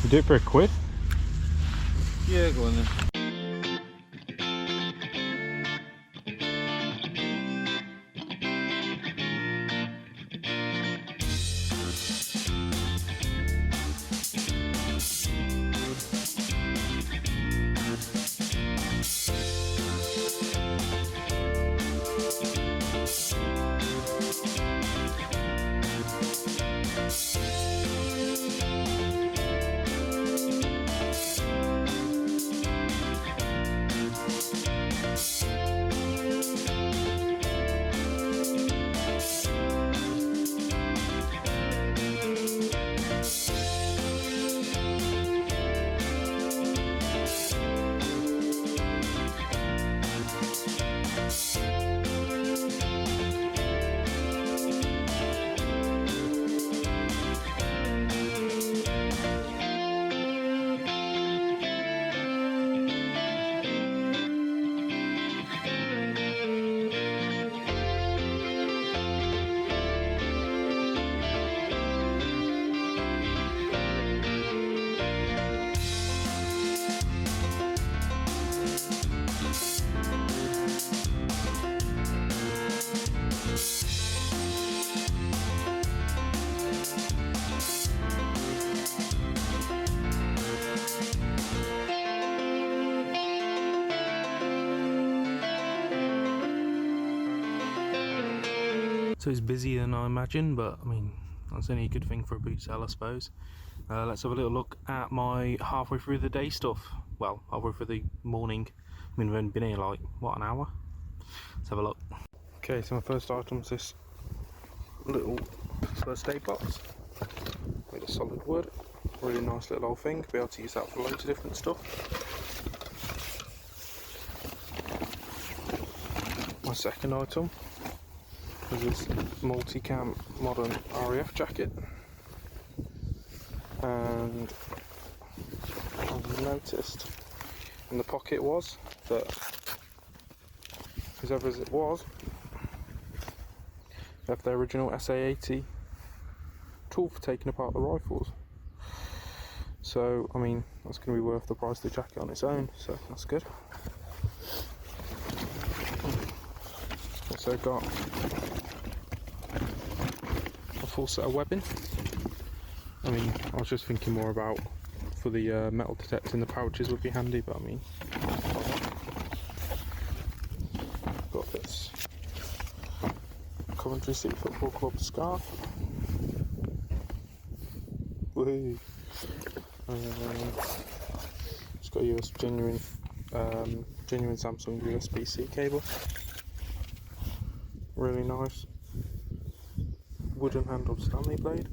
Do it for a quid? Yeah, go on then. So it's busier than I imagined, but I mean, that's only a good thing for a Bootsale, I suppose. Let's have a little look at my halfway through the day stuff. Well, halfway through the morning. I mean, we've only been here like, what, an hour? Let's have a look. Okay, so my first item is this little first aid box. Made of solid wood. Really nice little old thing. Be able to use that for loads of different stuff. My second item is this multi-cam modern RAF jacket, and I've noticed in the pocket was that, as ever as it was, they have the original SA-80 tool for taking apart the rifles. So I mean, that's going to be worth the price of the jacket on its own, so that's good. Also got a full set of webbing. I mean, I was just thinking more about for the metal detecting the pouches would be handy, but I mean, got this Coventry City Football Club scarf. Woohoo! It's got a genuine Samsung USB-C cable. Really nice wooden handled Stanley blade.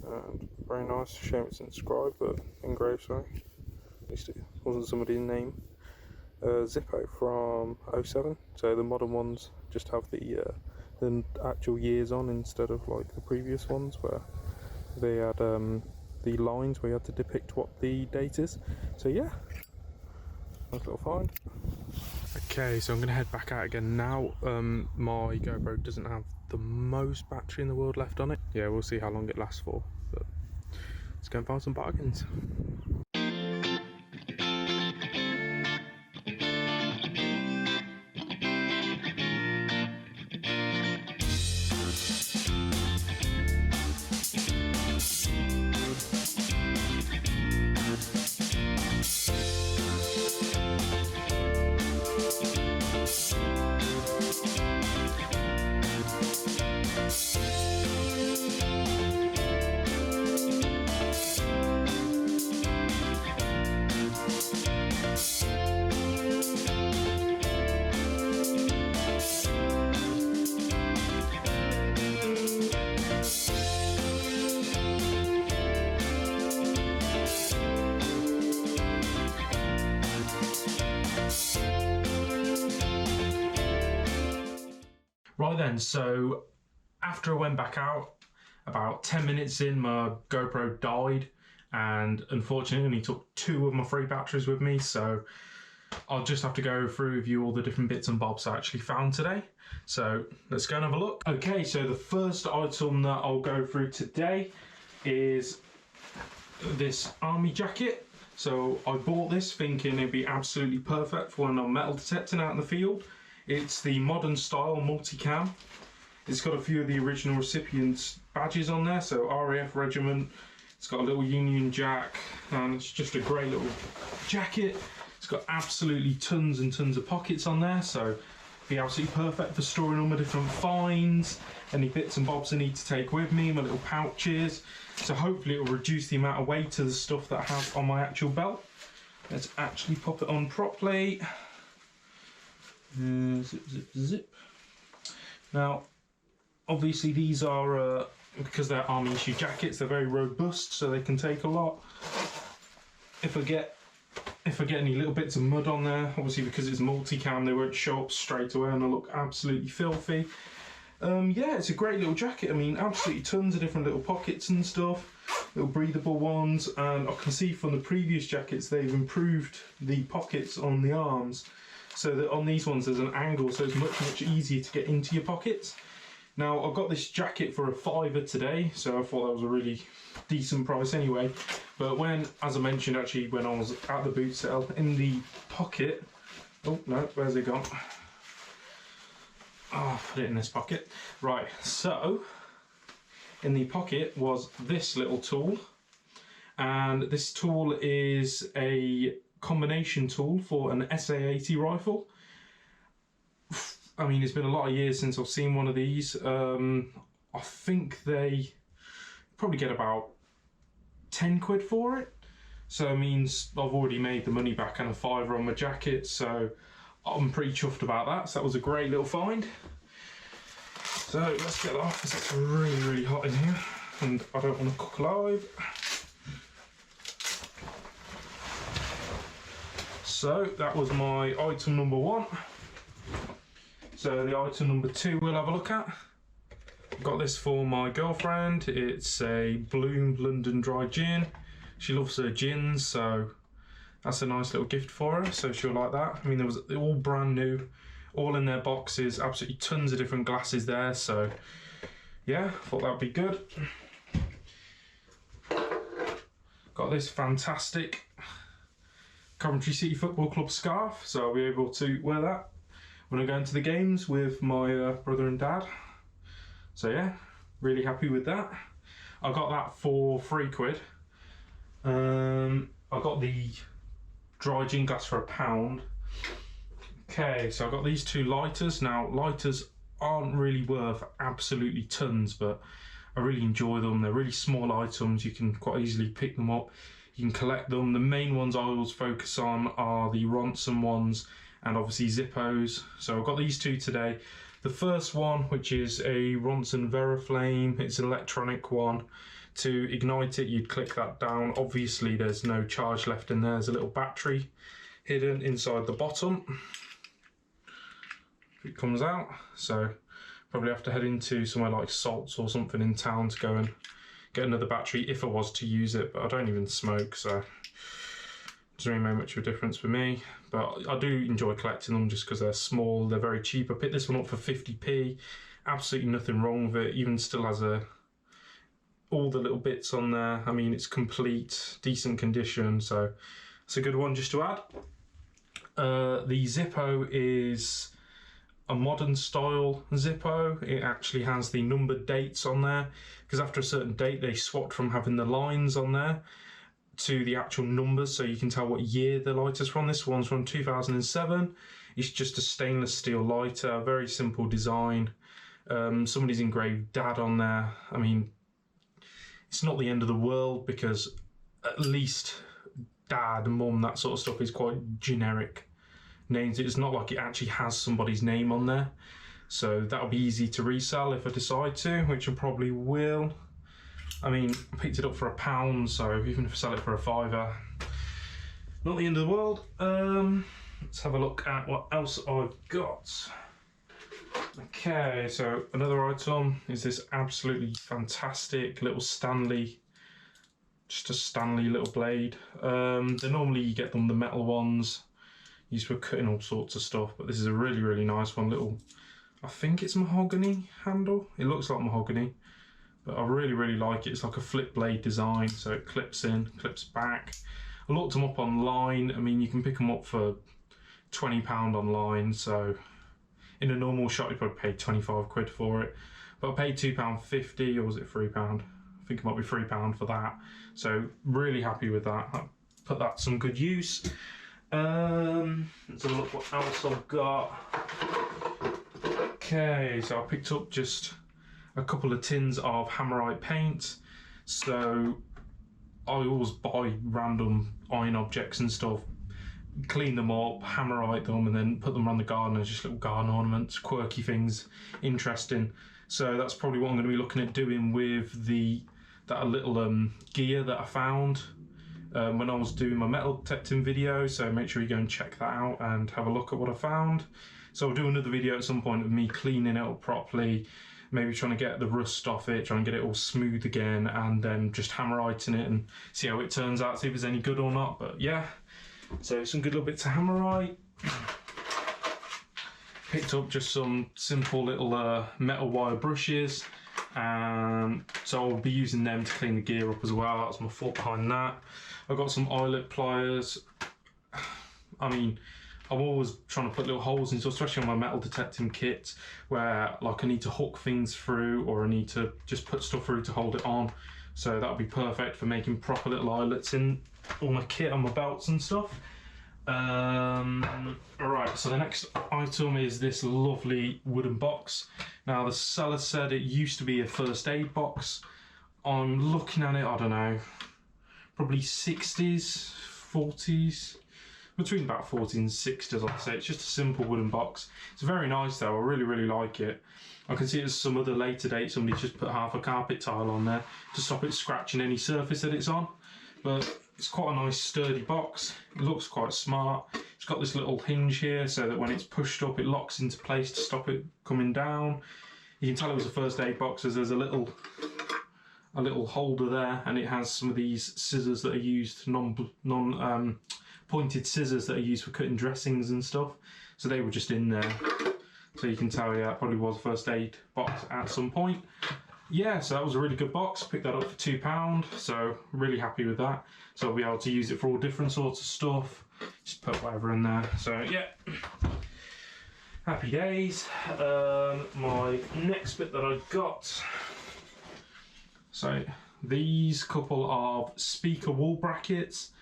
And very nice, shame it's inscribed, but engraved, sorry. At least it wasn't somebody's name. Zippo from 07, so the modern ones just have the actual years on instead of like the previous ones where they had the lines where you had to depict what the date is. So yeah, nice little find. Okay, so I'm going to head back out again now. My GoPro doesn't have the most battery in the world left on it. Yeah, we'll see how long it lasts for, but let's go and find some bargains. Right then, so after I went back out, about 10 minutes in, my GoPro died, and unfortunately only took 2 of my 3 batteries with me, so I'll just have to go through with you all the different bits and bobs I actually found today. So let's go and have a look. Okay, so the first item that I'll go through today is this army jacket. So I bought this thinking it'd be absolutely perfect for when I'm metal detecting out in the field. It's the modern style multicam. It's got a few of the original recipients' badges on there, so RAF Regiment. It's got a little Union Jack, and it's just a great little jacket. It's got absolutely tons and tons of pockets on there, so it'd be absolutely perfect for storing all my different finds, any bits and bobs I need to take with me, my little pouches. So hopefully it will reduce the amount of weight of the stuff that I have on my actual belt. Let's actually pop it on properly. Zip, zip, zip. Now, obviously these are, because they're army issue jackets, they're very robust, so they can take a lot. If I get any little bits of mud on there, obviously because it's multicam, they won't show up straight away and I look absolutely filthy. Yeah, it's a great little jacket. I mean, absolutely tons of different little pockets and stuff, little breathable ones, and I can see from the previous jackets they've improved the pockets on the arms, so that on these ones there's an angle, so it's much easier to get into your pockets. Now, I got this jacket for £5 today, so I thought that was a really decent price anyway. But when, as I mentioned actually, when I was at the Bootsale, in the pocket, oh no, where's it gone? Oh, put it in this pocket. Right, so in the pocket was this little tool, and this tool is a combination tool for an SA-80 rifle. I mean, it's been a lot of years since I've seen one of these. I think they probably get about 10 quid for it. So it means I've already made the money back and a £5 on my jacket, so I'm pretty chuffed about that. So that was a great little find. So let's get that off because it's really hot in here and I don't want to cook alive. So that was my item number 1. So the item number 2 we'll have a look at. Got this for my girlfriend. It's a Bloom London Dry Gin. She loves her gins, so that's a nice little gift for her, so she'll like that. I mean, they're all brand new, all in their boxes, absolutely tons of different glasses there, so yeah, thought that'd be good. Got this fantastic Coventry City Football Club scarf, so I'll be able to wear that when I go into the games with my brother and dad. So yeah, really happy with that. I got that for £3. I got the dry gin glass for £1. Okay, so I got these 2 lighters. Now, lighters aren't really worth absolutely tons, but I really enjoy them. They're really small items. You can quite easily pick them up. You can collect them. The main ones I always focus on are the Ronson ones and obviously Zippos. So I've got these 2 today. The first one, which is a Ronson Veriflame, it's an electronic one. To ignite it, you'd click that down. Obviously, there's no charge left in there. There's a little battery hidden inside the bottom. It comes out, so probably have to head into somewhere like Salts or something in town to go and get another battery if I was to use it, but I don't even smoke, so it doesn't really make much of a difference for me. But I do enjoy collecting them just because they're small, they're very cheap. I picked this one up for 50p, absolutely nothing wrong with it, even still has all the little bits on there. I mean, it's complete, decent condition, so it's a good one just to add. The Zippo is a modern style Zippo. It actually has the numbered dates on there, because after a certain date they swapped from having the lines on there to the actual numbers, so you can tell what year the lighter's from. This one's from 2007. It's just a stainless steel lighter, very simple design. Somebody's engraved Dad on there. I mean, it's not the end of the world because at least Dad, Mum, that sort of stuff is quite generic names. It's not like it actually has somebody's name on there. So that'll be easy to resell if I decide to, which I probably will. I mean, I picked it up for £1, so even if I sell it for £5, not the end of the world. Let's have a look at what else I've got. Okay, so another item is this absolutely fantastic little Stanley, just a Stanley little blade. They're normally, you get them the metal ones, used for cutting all sorts of stuff, but this is a really, really nice one. Little, I think it's mahogany handle. It looks like mahogany, but I really, really like it. It's like a flip blade design, so it clips in, clips back. I looked them up online. I mean, you can pick them up for £20 online, so in a normal shop you probably pay 25 quid for it, but I paid £2.50, or was it £3? I think it might be £3 for that, so really happy with that. I put that to some good use. Let's have a look what else I've got. Okay, so I picked up just a couple of tins of Hammerite paint. So I always buy random iron objects and stuff, clean them up, Hammerite them, and then put them around the garden as just little garden ornaments, quirky things, interesting. So that's probably what I'm going to be looking at doing with that little gear that I found when I was doing my metal detecting video. So make sure you go and check that out and have a look at what I found. So I'll do another video at some point of me cleaning it up properly, maybe trying to get the rust off it, trying to get it all smooth again, and then just Hammeriting it and see how it turns out, see if it's any good or not. But yeah, so some good little bits of Hammerite. Picked up just some simple little metal wire brushes, and so I'll be using them to clean the gear up as well. That's my thought behind that. I've got some eyelet pliers. I mean, I'm always trying to put little holes in, so especially on my metal detecting kit, where like I need to hook things through, or I need to just put stuff through to hold it on. So that'll be perfect for making proper little eyelets in all my kit on my belts and stuff. Alright, so the next item is this lovely wooden box. Now the seller said it used to be a first aid box. I'm looking at it, I don't know, probably 60s, 40s, between about 40s and 60s I'd say. It's just a simple wooden box. It's very nice though, I really, really like it. I can see there's some other later date, somebody's just put half a carpet tile on there to stop it scratching any surface that it's on. But it's quite a nice sturdy box. It looks quite smart. It's got this little hinge here so that when it's pushed up it locks into place to stop it coming down. You can tell it was a first aid box as there's a little holder there, and it has some of these scissors that are used, pointed scissors that are used for cutting dressings and stuff. So they were just in there. So you can tell, yeah, it probably was a first aid box at some point. Yeah, so that was a really good box. Picked that up for £2, so really happy with that. So I'll be able to use it for all different sorts of stuff. Just put whatever in there. So yeah, happy days. My next bit that I got. So these couple of speaker wall brackets.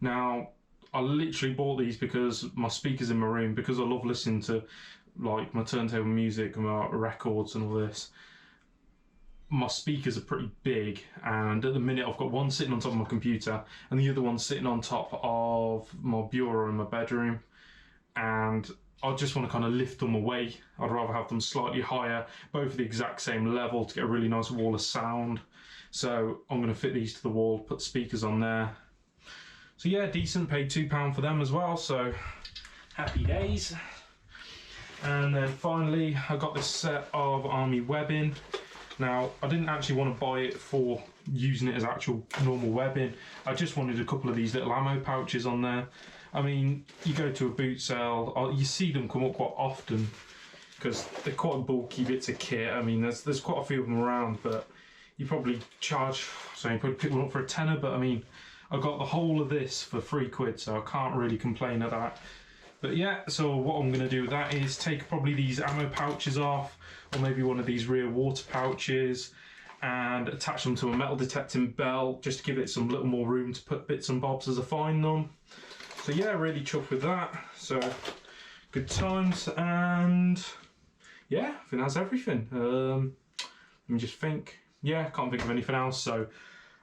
Now I literally bought these because my speakers in my room, because I love listening to like my turntable music and my records and all this. My speakers are pretty big, and at the minute I've got one sitting on top of my computer and the other one sitting on top of my bureau in my bedroom, and I just want to kind of lift them away. I'd rather have them slightly higher, both the exact same level, to get a really nice wall of sound. So I'm going to fit these to the wall, put speakers on there. So yeah, decent, paid £2 for them as well, so happy days. And then finally I got this set of army webbing. Now, I didn't actually want to buy it for using it as actual normal webbing. I just wanted a couple of these little ammo pouches on there. I mean, you go to a Bootsale, you see them come up quite often because they're quite bulky bits of kit. I mean, there's quite a few of them around, but you probably charge, so you probably pick one up for a tenner, but I mean, I got the whole of this for £3, so I can't really complain at that. But yeah, so what I'm going to do with that is take probably these ammo pouches off, or maybe one of these rear water pouches, and attach them to a metal detecting belt just to give it some little more room to put bits and bobs as I find them. So yeah, really chuffed with that. So good times, and yeah, I think that's everything. Let me just think. Yeah, can't think of anything else. So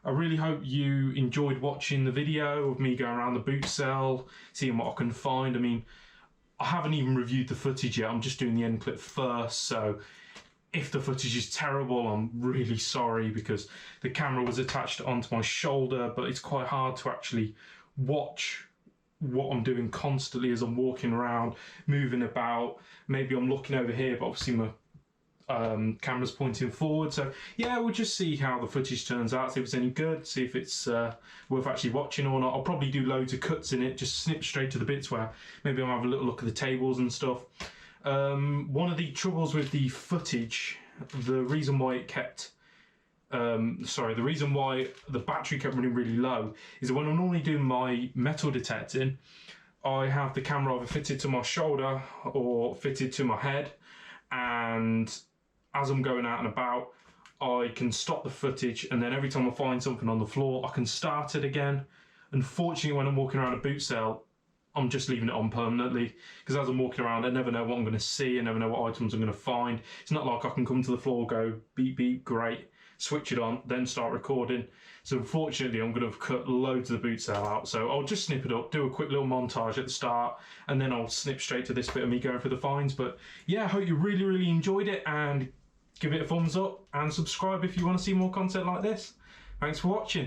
I really hope you enjoyed watching the video of me going around the Bootsale, seeing what I can find. I mean, I haven't even reviewed the footage yet. I'm just doing the end clip first, so if the footage is terrible, I'm really sorry, because the camera was attached onto my shoulder, but it's quite hard to actually watch what I'm doing constantly as I'm walking around, moving about. Maybe I'm looking over here, but obviously my cameras pointing forward. So yeah, we'll just see how the footage turns out, see if it's any good, see if it's worth actually watching or not. I'll probably do loads of cuts in it, just snip straight to the bits where maybe I'll have a little look at the tables and stuff. One of the troubles with the footage, the reason why it kept the reason why the battery kept running really low is that when I'm normally doing my metal detecting, I have the camera either fitted to my shoulder or fitted to my head, and as I'm going out and about, I can stop the footage, and then every time I find something on the floor, I can start it again. Unfortunately, when I'm walking around a Bootsale, I'm just leaving it on permanently, because as I'm walking around, I never know what I'm going to see, I never know what items I'm going to find. It's not like I can come to the floor, go beep beep, great, switch it on, then start recording. So unfortunately, I'm going to have cut loads of the Bootsale out. So I'll just snip it up, do a quick little montage at the start, and then I'll snip straight to this bit of me going for the finds. But yeah, I hope you really enjoyed it, and give it a thumbs up and subscribe if you want to see more content like this. Thanks for watching.